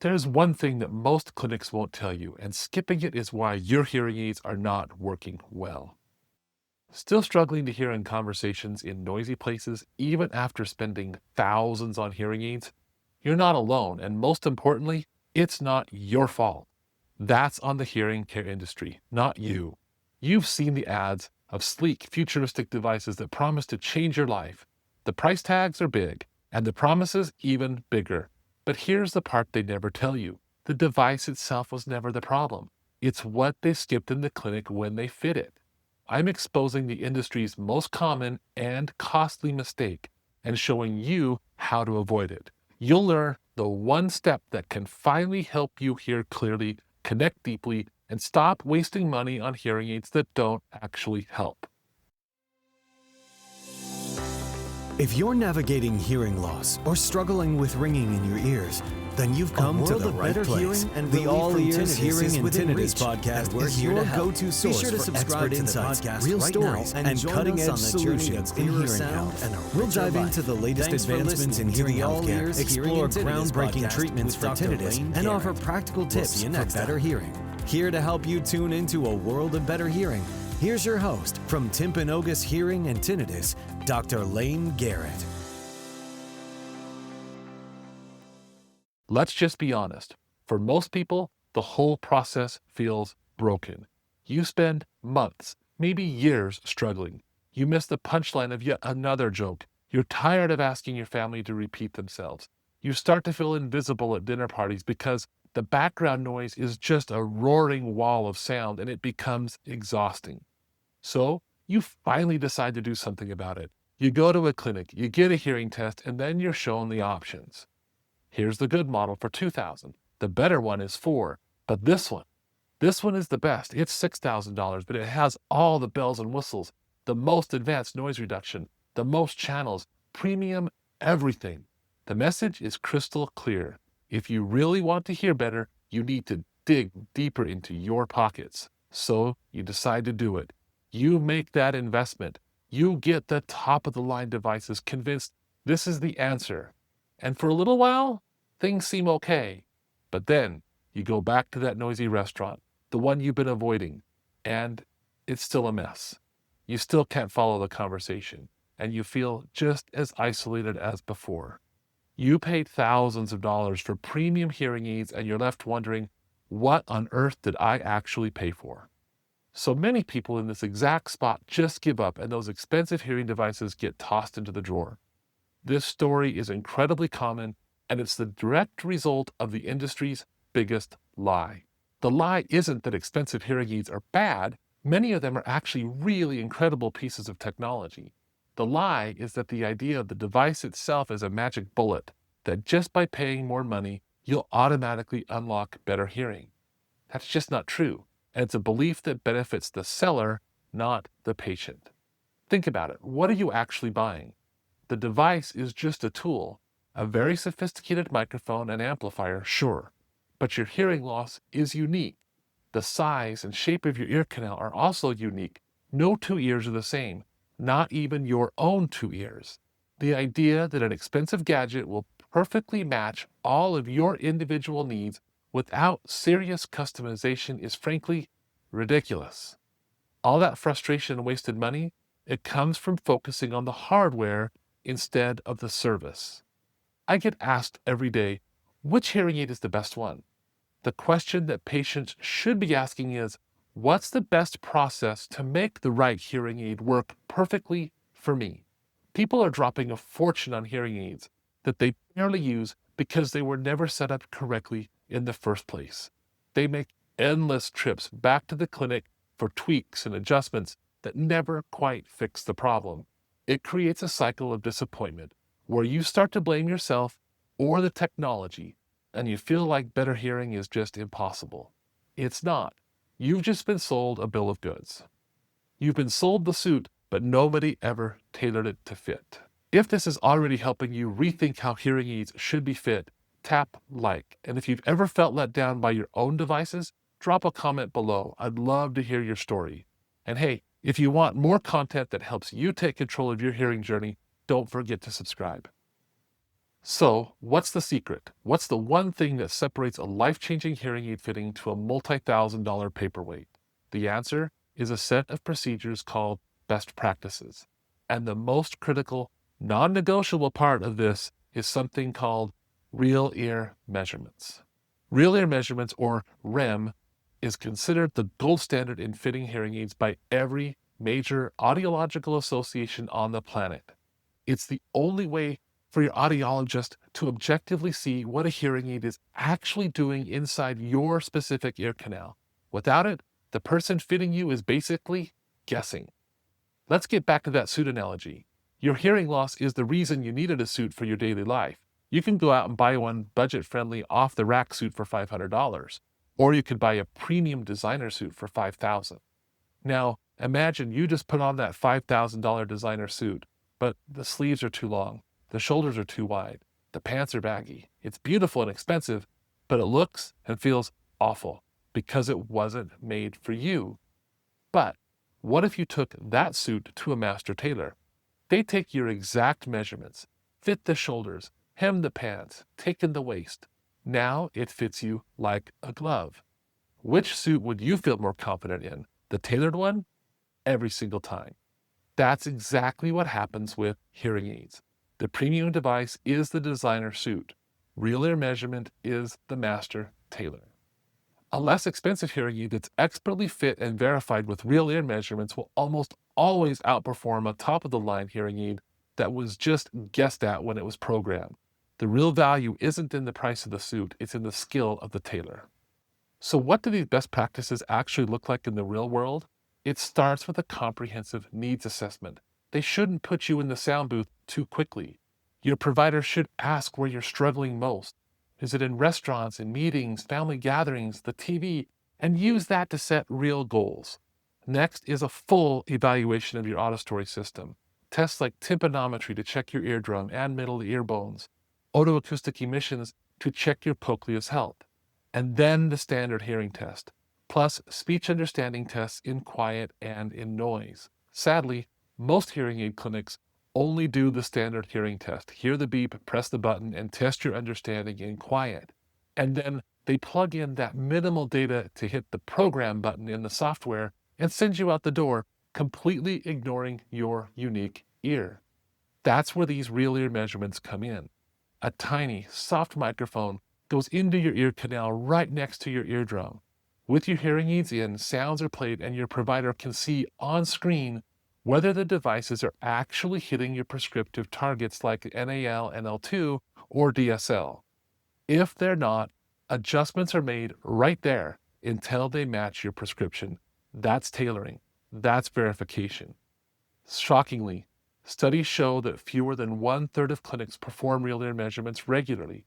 There's one thing that most clinics won't tell you, and skipping it is why your hearing aids are not working well. Still struggling to hear in conversations in noisy places, even after spending thousands on hearing aids? You're not alone, and most importantly, it's not your fault. That's on the hearing care industry, not you. You've seen the ads of sleek, futuristic devices that promise to change your life. The price tags are big, and the promises even bigger. But here's the part they never tell you. The device itself was never the problem. It's what they skipped in the clinic when they fit it. I'm exposing the industry's most common and costly mistake and showing you how to avoid it. You'll learn the one step that can finally help you hear clearly, connect deeply, and stop wasting money on hearing aids that don't actually help. If you're navigating hearing loss or struggling with ringing in your ears, then you've come to the right place. And the All Ears Hearing Tinnitus Podcast is your go-to source for expert insights, real stories, and cutting-edge solutions in hearing health. We'll dive into the latest advancements in hearing healthcare, explore groundbreaking treatments for tinnitus, and offer practical tips for better hearing. Here to help you tune into a world of better hearing, here's your host from Timpanogos Hearing and Tinnitus, Dr. Layne Garrett. Let's just be honest. For most people, the whole process feels broken. You spend months, maybe years struggling. You miss the punchline of yet another joke. You're tired of asking your family to repeat themselves. You start to feel invisible at dinner parties because the background noise is just a roaring wall of sound and it becomes exhausting. So you finally decide to do something about it. You go to a clinic, you get a hearing test, and then you're shown the options. Here's the good model for $2,000. The better one is $4,000, but this one is the best. It's $6,000, but it has all the bells and whistles, the most advanced noise reduction, the most channels, premium everything. The message is crystal clear. If you really want to hear better, you need to dig deeper into your pockets. So you decide to do it. You make that investment. You get the top of the line devices convinced this is the answer. And for a little while, things seem okay. But then you go back to that noisy restaurant, the one you've been avoiding, and it's still a mess. You still can't follow the conversation, and you feel just as isolated as before. You paid thousands of dollars for premium hearing aids, and you're left wondering, what on earth did I actually pay for? So many people in this exact spot just give up, and those expensive hearing devices get tossed into the drawer. This story is incredibly common, and it's the direct result of the industry's biggest lie. The lie isn't that expensive hearing aids are bad. Many of them are actually really incredible pieces of technology. The lie is that the idea of the device itself is a magic bullet, that just by paying more money, you'll automatically unlock better hearing. That's just not true, and it's a belief that benefits the seller, not the patient. Think about it. What are you actually buying? The device is just a tool, a very sophisticated microphone and amplifier, sure, but your hearing loss is unique. The size and shape of your ear canal are also unique. No two ears are the same, not even your own two ears. The idea that an expensive gadget will perfectly match all of your individual needs without serious customization is frankly ridiculous. All that frustration and wasted money, it comes from focusing on the hardware instead of the service. I get asked every day, which hearing aid is the best one? The question that patients should be asking is, what's the best process to make the right hearing aid work perfectly for me? People are dropping a fortune on hearing aids that they barely use because they were never set up correctly in the first place. They make endless trips back to the clinic for tweaks and adjustments that never quite fix the problem. It creates a cycle of disappointment where you start to blame yourself or the technology, and you feel like better hearing is just impossible. It's not. You've just been sold a bill of goods. You've been sold the suit, but nobody ever tailored it to fit. If this is already helping you rethink how hearing aids should be fit, tap like. And if you've ever felt let down by your own devices, drop a comment below. I'd love to hear your story. And hey, if you want more content that helps you take control of your hearing journey, don't forget to subscribe. So, what's the secret? What's the one thing that separates a life-changing hearing aid fitting to a multi-thousand-dollar paperweight? The answer is a set of procedures called best practices. And the most critical, non-negotiable part of this is something called real ear measurements. Real ear measurements, or REM, is considered the gold standard in fitting hearing aids by every major audiological association on the planet. It's the only way for your audiologist to objectively see what a hearing aid is actually doing inside your specific ear canal. Without it, the person fitting you is basically guessing. Let's get back to that suit analogy. Your hearing loss is the reason you needed a suit for your daily life. You can go out and buy one budget-friendly off-the-rack suit for $500, or you could buy a premium designer suit for $5,000. Now, imagine you just put on that $5,000 designer suit, but the sleeves are too long, the shoulders are too wide, the pants are baggy. It's beautiful and expensive, but it looks and feels awful because it wasn't made for you. But what if you took that suit to a master tailor? They take your exact measurements, fit the shoulders, hem the pants, take in the waist. Now it fits you like a glove. Which suit would you feel more confident in? The tailored one? Every single time. That's exactly what happens with hearing aids. The premium device is the designer suit. Real ear measurement is the master tailor. A less expensive hearing aid that's expertly fit and verified with real ear measurements will almost always outperform a top-of-the-line hearing aid that was just guessed at when it was programmed. The real value isn't in the price of the suit, it's in the skill of the tailor. So what do these best practices actually look like in the real world? It starts with a comprehensive needs assessment. They shouldn't put you in the sound booth too quickly. Your provider should ask where you're struggling most. Is it in restaurants, in meetings, family gatherings, the TV, and use that to set real goals. Next is a full evaluation of your auditory system. Tests like tympanometry to check your eardrum and middle ear bones, otoacoustic emissions to check your cochlear's health, and then the standard hearing test, plus speech understanding tests in quiet and in noise. Sadly, most hearing aid clinics only do the standard hearing test. Hear the beep, press the button, and test your understanding in quiet. And then they plug in that minimal data to hit the program button in the software and send you out the door, completely ignoring your unique ear. That's where these real ear measurements come in. A tiny, soft microphone goes into your ear canal right next to your eardrum. With your hearing aids in, sounds are played, and your provider can see on screen whether the devices are actually hitting your prescriptive targets like NAL, NL2, or DSL. If they're not, adjustments are made right there until they match your prescription. That's tailoring. That's verification. Shockingly, studies show that fewer than 1/3 of clinics perform real ear measurements regularly.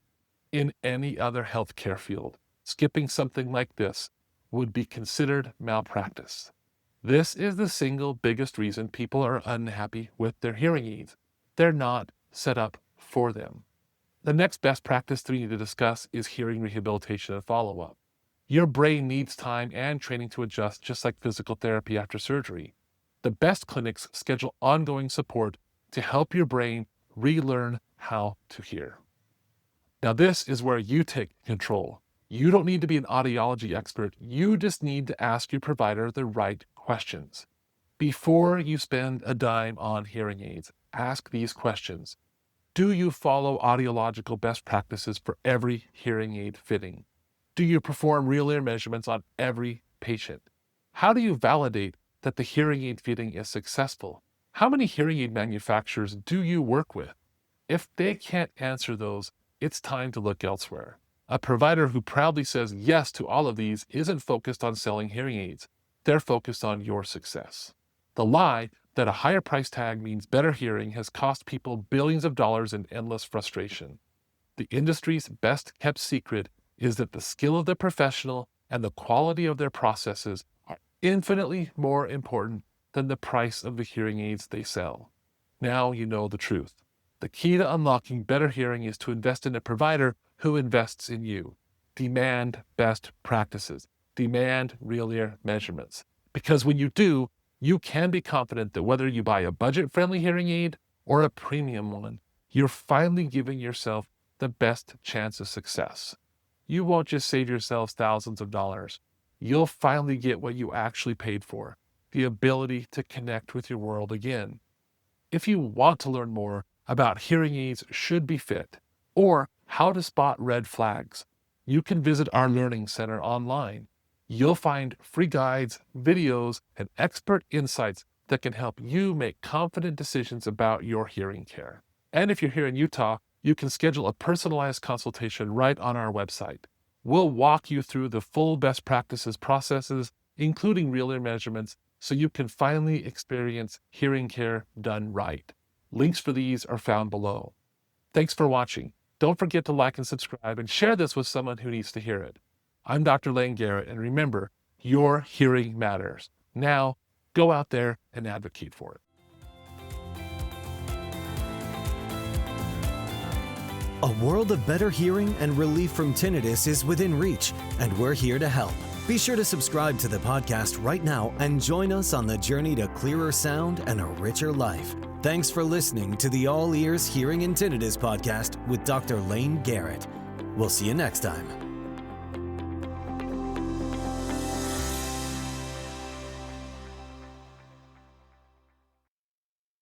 In any other healthcare field, skipping something like this would be considered malpractice. This is the single biggest reason people are unhappy with their hearing aids. They're not set up for them. The next best practice that we need to discuss is hearing rehabilitation and follow-up. Your brain needs time and training to adjust, just like physical therapy after surgery. The best clinics schedule ongoing support to help your brain relearn how to hear. Now, this is where you take control. You don't need to be an audiology expert. You just need to ask your provider the right questions. Before you spend a dime on hearing aids, ask these questions. Do you follow audiological best practices for every hearing aid fitting? Do you perform real ear measurements on every patient? How do you validate that the hearing aid fitting is successful? How many hearing aid manufacturers do you work with? If they can't answer those, it's time to look elsewhere. A provider who proudly says yes to all of these isn't focused on selling hearing aids. They're focused on your success. The lie that a higher price tag means better hearing has cost people billions of dollars in endless frustration. The industry's best kept secret is that the skill of the professional and the quality of their processes are infinitely more important than the price of the hearing aids they sell. Now you know the truth. The key to unlocking better hearing is to invest in a provider who invests in you. Demand best practices. Demand real ear measurements. Because when you do, you can be confident that whether you buy a budget-friendly hearing aid or a premium one, you're finally giving yourself the best chance of success. You won't just save yourselves thousands of dollars. You'll finally get what you actually paid for, the ability to connect with your world again. If you want to learn more about hearing aids should be fit, or how to spot red flags, you can visit our Learning Center online. You'll find free guides, videos, and expert insights that can help you make confident decisions about your hearing care. And if you're here in Utah, you can schedule a personalized consultation right on our website. We'll walk you through the full best practices processes, including real-ear measurements, so you can finally experience hearing care done right. Links for these are found below. Thanks for watching. Don't forget to like and subscribe and share this with someone who needs to hear it. I'm Dr. Layne Garrett, and remember, your hearing matters. Now, go out there and advocate for it. A world of better hearing and relief from tinnitus is within reach, and we're here to help. Be sure to subscribe to the podcast right now and join us on the journey to clearer sound and a richer life. Thanks for listening to the All Ears Hearing and Tinnitus Podcast with Dr. Layne Garrett. We'll see you next time.